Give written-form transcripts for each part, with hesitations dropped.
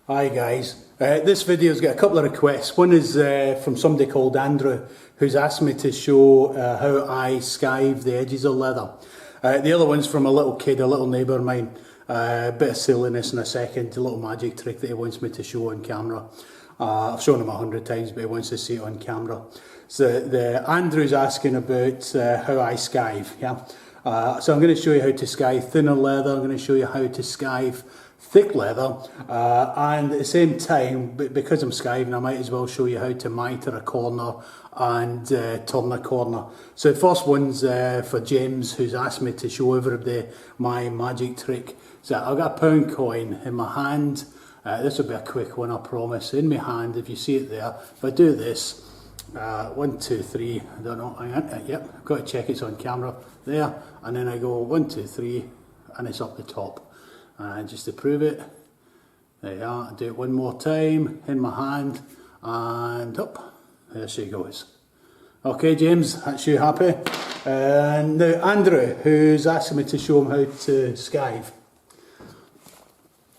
Hi guys, this video's got a couple of requests. One is from somebody called Andrew who's asked me to show how I skive the edges of leather. The other one's from a little kid, a little neighbour of mine. A bit of silliness in a second, a little magic trick that he wants me to show on camera. I've shown him 100 times but he wants to see it on camera. So Andrew's asking about how I skive. Yeah. So I'm going to show you how to skive thinner leather, I'm going to show you how to skive thick leather, and at the same time, because I'm skiving, I might as well show you how to mitre a corner and turn a corner. So the first one's for James, who's asked me to show everybody my magic trick. So I've got a £1 coin in my hand. This will be a quick one, I promise. In my hand, if you see it there, if I do this, 1, 2, 3, I don't know, hang on, yep, I've got to check it's on camera, there, and then I go 1, 2, 3, and it's up the top. And just to prove it, there you are. I do it one more time in my hand and up, there she goes. Okay James, that's you happy? And now Andrew, who's asking me to show him how to skive.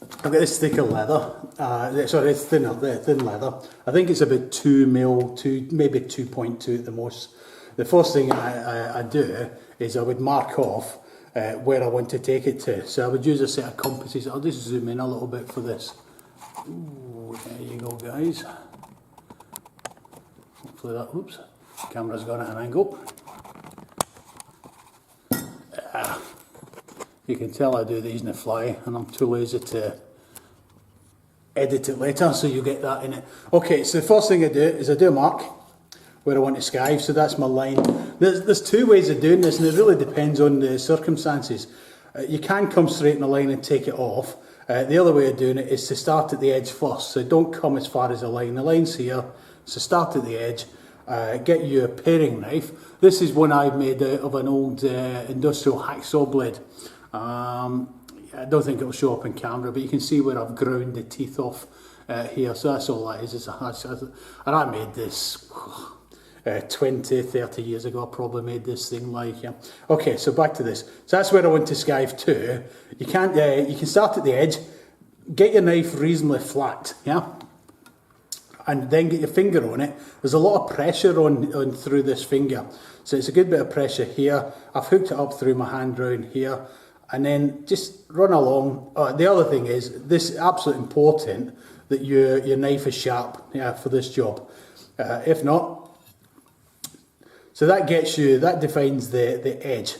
I've got this thicker leather, sorry, it's thin leather. I think it's about 2 mil, maybe 2.2 at the most. The first thing I do is I would mark off where I want to take it to. So I would use a set of compasses. I'll just zoom in a little bit for this. Ooh, there you go guys. Hopefully that, oops, camera's gone at an angle. You can tell I do these in the fly and I'm too lazy to edit it later, so you get that in it. Okay, so the first thing I do is I do a mark where I want to skive, so that's my line. There's two ways of doing this and it really depends on the circumstances. You can come straight in a line and take it off. The other way of doing it is to start at the edge first, so don't come as far as the line. The line's here, so start at the edge, get you a paring knife. This is one I've made out of an old industrial hacksaw blade. I don't think it'll show up on camera, but you can see where I've ground the teeth off here, so that's all that is and I made this 20, 30 years ago. I probably made this thing like, yeah. Okay, so back to this. So that's where I want to skive to. You can start at the edge, get your knife reasonably flat, yeah, and then get your finger on it. There's a lot of pressure on through this finger, so it's a good bit of pressure here. I've hooked it up through my hand round here, and then just run along. The other thing is, this is absolutely important that your knife is sharp, yeah, for this job. If not, so that defines the edge.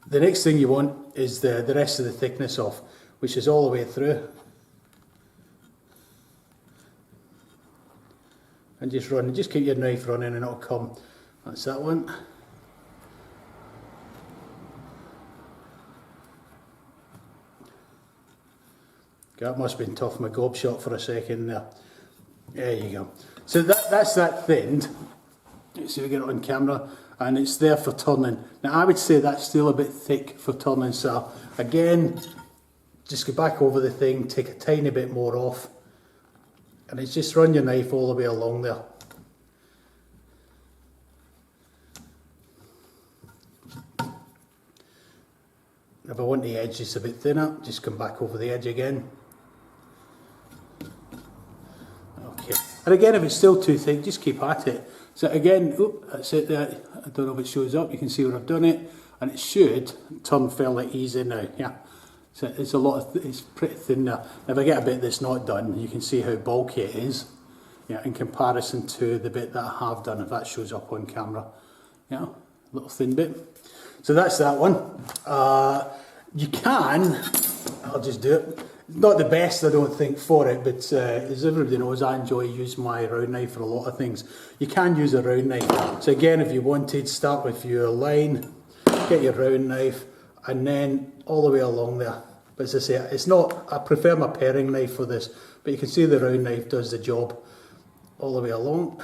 The next thing you want is the rest of the thickness off, which is all the way through. And just run, just keep your knife running and it'll come. That's that one. That must have been tough, my gob shot for a second there. There you go. So that's that thinned. See if we get it on camera, and it's there for turning. Now I would say that's still a bit thick for turning, so again, just go back over the thing, take a tiny bit more off, and it's just run your knife all the way along there. If I want the edge just a bit thinner, just come back over the edge again. Okay, and again, if it's still too thick, just keep at it. So again, that's it there. I don't know if it shows up, you can see where I've done it, and it should turn fairly easy now, yeah. So it's it's pretty thin now. If I get a bit that's not done, you can see how bulky it is, yeah, in comparison to the bit that I have done, if that shows up on camera. Yeah, little thin bit. So that's that one. You can, I'll just do it. Not the best, I don't think, for it, but as everybody knows, I enjoy using my round knife for a lot of things. You can use a round knife. So again, if you wanted, start with your line, get your round knife, and then all the way along there. But as I say, it's not, I prefer my paring knife for this, but you can see the round knife does the job all the way along.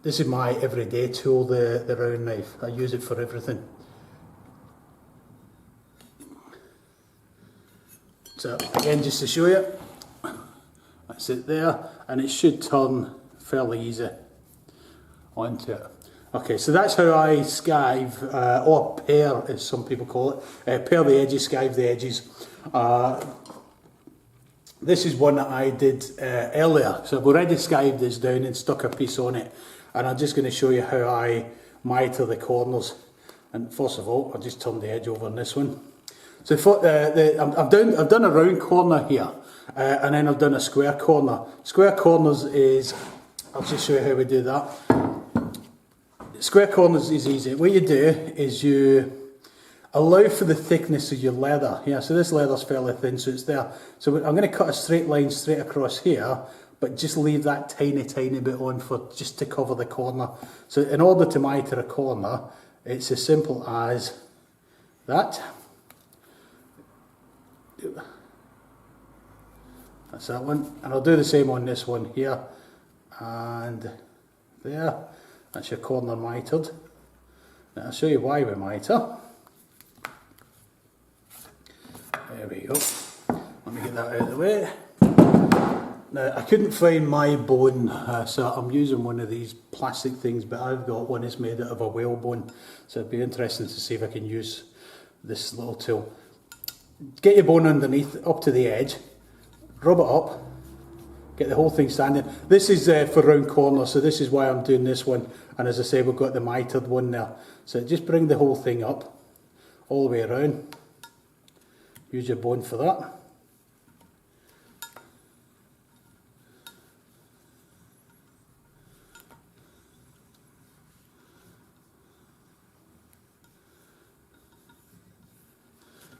This is my everyday tool, the round knife. I use it for everything. So again, just to show you, that's it there, and it should turn fairly easy onto it. Okay, so that's how I skive, or pare as some people call it. Pare the edges, skive the edges. This is one that I did earlier. So I've already skived this down and stuck a piece on it. And I'm just going to show you how I mitre the corners. And first of all, I'll just turn the edge over on this one. So I've done a round corner here. And then I've done a square corner. Square corners is, I'll just show you how we do that. Square corners is easy. What you do is you allow for the thickness of your leather. Yeah, so this leather's fairly thin, so it's there. So I'm going to cut a straight line straight across here, but just leave that tiny, tiny bit on for just to cover the corner. So in order to mitre a corner, it's as simple as that. That's that one. And I'll do the same on this one here. And there. That's your corner mitred. Now I'll show you why we mitre. There we go. Let me get that out of the way. Now I couldn't find my bone, so I'm using one of these plastic things, but I've got one that's made out of a whalebone. So it'd be interesting to see if I can use this little tool. Get your bone underneath, up to the edge, rub it up, get the whole thing standing. This is for round corners, so this is why I'm doing this one. And as I say, we've got the mitred one there. So just bring the whole thing up, all the way around. Use your bone for that.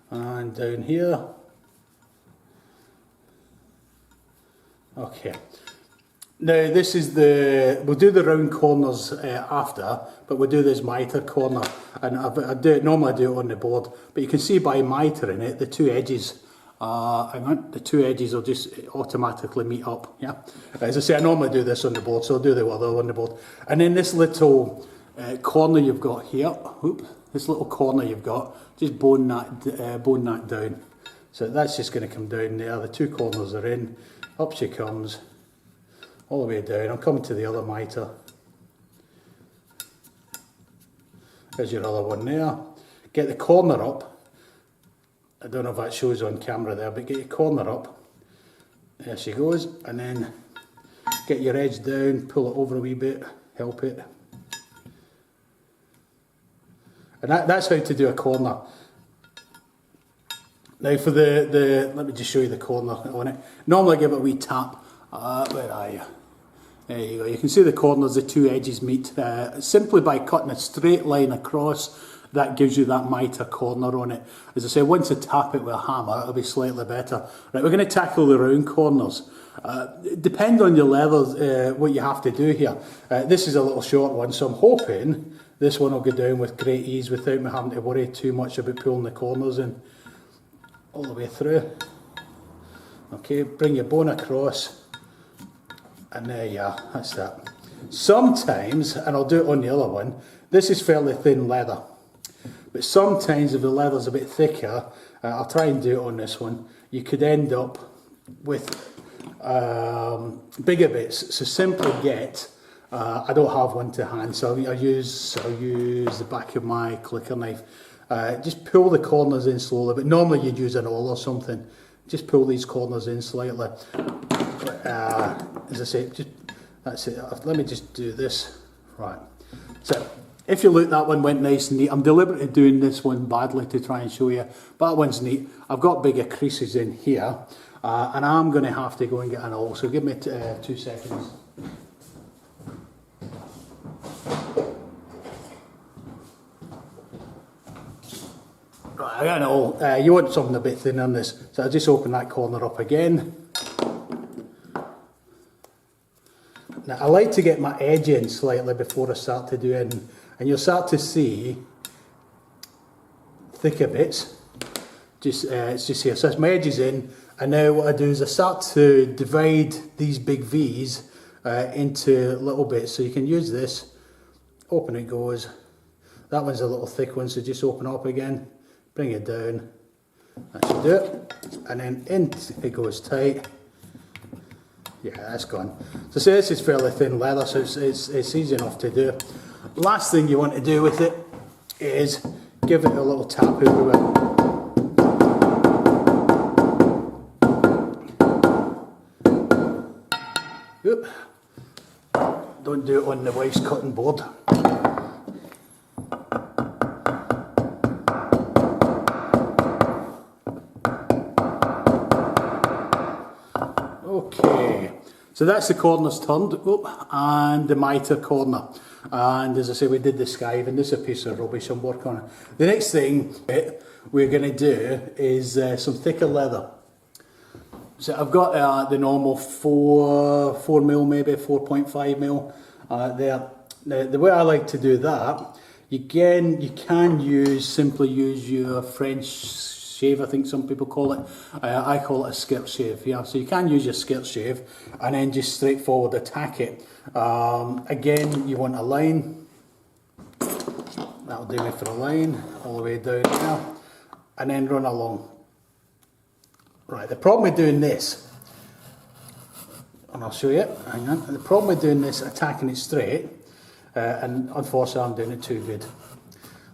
And down here. Okay. Now this is we'll do the round corners after, but we'll do this mitre corner, and normally I do it on the board, but you can see by mitering it, the two edges, the two edges will just automatically meet up, yeah? As I say, I normally do this on the board, so I'll do the other on the board. And then this little corner you've got here, this little corner you've got, just bone that down. So that's just going to come down there, the two corners are in, up she comes, all the way down. I'll come to the other mitre. There's your other one there. Get the corner up. I don't know if that shows on camera there, but get your corner up. There she goes. And then get your edge down, pull it over a wee bit, help it. And that's how to do a corner. Now for let me just show you the corner on it. Normally I give it a wee tap. Where are you? There you go. You can see the corners, the two edges meet. Simply by cutting a straight line across, that gives you that mitre corner on it. As I say, once I tap it with a hammer, it'll be slightly better. Right, we're going to tackle the round corners. Depend on your leather, what you have to do here. This is a little short one, so I'm hoping this one will go down with great ease without me having to worry too much about pulling the corners in all the way through. Okay, bring your bone across. And there you are, that's that. Sometimes, and I'll do it on the other one, this is fairly thin leather. But sometimes if the leather's a bit thicker, I'll try and do it on this one, you could end up with bigger bits. So simply get, I don't have one to hand, so I'll use the back of my clicker knife. Just pull the corners in slowly, but normally you'd use an awl or something. Just pull these corners in slightly. As I say, that's it. Let me just do this. Right. So, if you look, that one went nice and neat. I'm deliberately doing this one badly to try and show you, but that one's neat. I've got bigger creases in here, and I'm going to have to go and get an awl. So give me 2 seconds. Right, I got an awl. You want something a bit thin on this, so I'll just open that corner up again. Now I like to get my edge in slightly before I start to do it, and you'll start to see thicker bits. It's just here. So that's my edges in, and now what I do is I start to divide these big V's into little bits. So you can use this. Open it goes. That one's a little thick one, so just open up again, bring it down. That should do it, and then in it goes tight. Yeah, that's gone. So see, this is fairly thin leather, so it's easy enough to do. Last thing you want to do with it is give it a little tap everywhere. don't do it on the wife's cutting board. Okay, so that's the corners turned, and the mitre corner. And as I say, we did the skive, and this is a piece of rubbish I'm working on. The next thing we're going to do is some thicker leather. So I've got the normal 4 mil, maybe 4.5 mil there. Now, the way I like to do that, again, you can simply use your French shave, I think some people call it. I call it a skirt shave. Yeah, so you can use your skirt shave and then just straightforward attack it. Again, you want a line. That'll do me for a line all the way down there, and then run along. Right, the problem with doing this, and I'll show you, hang on, the problem with doing this, attacking it straight, and unfortunately I'm doing it too good.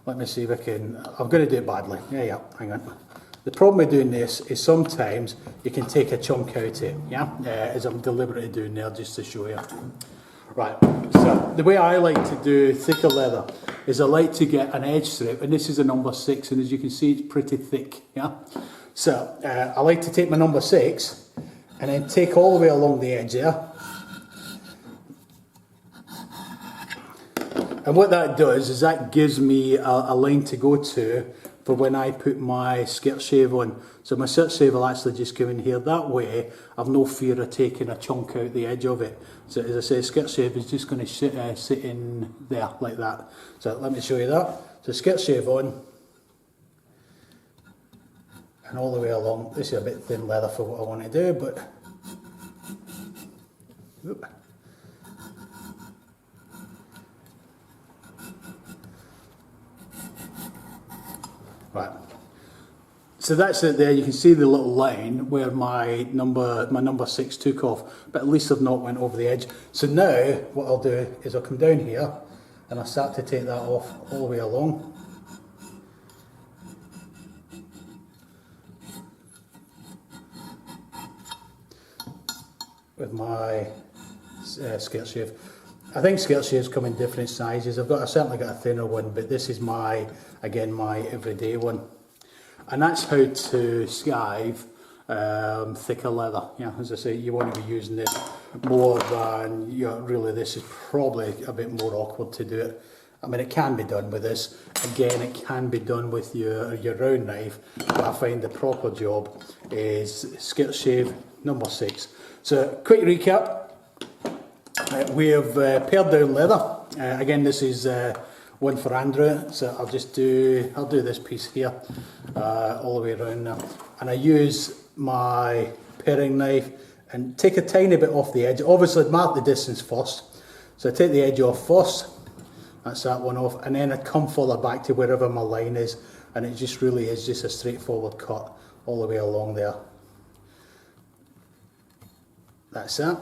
Let me see if I can, I'm going to do it badly, yeah, hang on. The problem with doing this is sometimes you can take a chunk out of it, yeah, as I'm deliberately doing there just to show you. Right, so the way I like to do thicker leather is I like to get an edge strip, and this is a number 6, and as you can see it's pretty thick, yeah. So I like to take my number 6 and then take all the way along the edge there. And what that does is that gives me a line to go to for when I put my skirt shave on. So my skirt shave will actually just go in here. That way I've no fear of taking a chunk out the edge of it. So as I say, skirt shave is just going to sit in there like that. So let me show you that. So skirt shave on. And all the way along. This is a bit thin leather for what I want to do, but right. So that's it there. You can see the little line where my number 6 took off, but at least I've not went over the edge. So now what I'll do is I'll come down here and I'll start to take that off all the way along. With my skirt shave. I think skirt shaves come in different sizes. I've certainly got a thinner one, but this is my everyday one. And that's how to skive thicker leather. Yeah, as I say, you want to be using it more than, really this is probably a bit more awkward to do it. I mean, it can be done with this. Again, it can be done with your round knife, but I find the proper job is skirt shave number 6. So, quick recap, we have pared down leather. Again, this is one for Andrew, so I'll do this piece here, all the way around now. And I use my paring knife and take a tiny bit off the edge. Obviously, mark the distance first. So I take the edge off first, that's that one off, and then I come further back to wherever my line is, and it just really is just a straightforward cut all the way along there. That's that.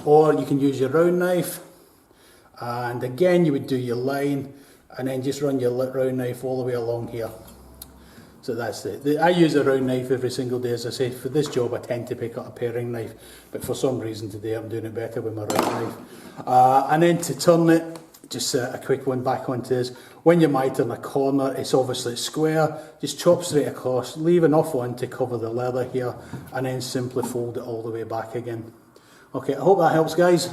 Or you can use your round knife, and again you would do your line and then just run your round knife all the way along here. So that's it. I use a round knife every single day. As I say, for this job I tend to pick up a paring knife, but for some reason today I'm doing it better with my round knife. And then to turn it, just a quick one back onto this. When you mitre in a corner, it's obviously square, just chop straight across, leave enough on to cover the leather here, and then simply fold it all the way back again. Okay, I hope that helps, guys.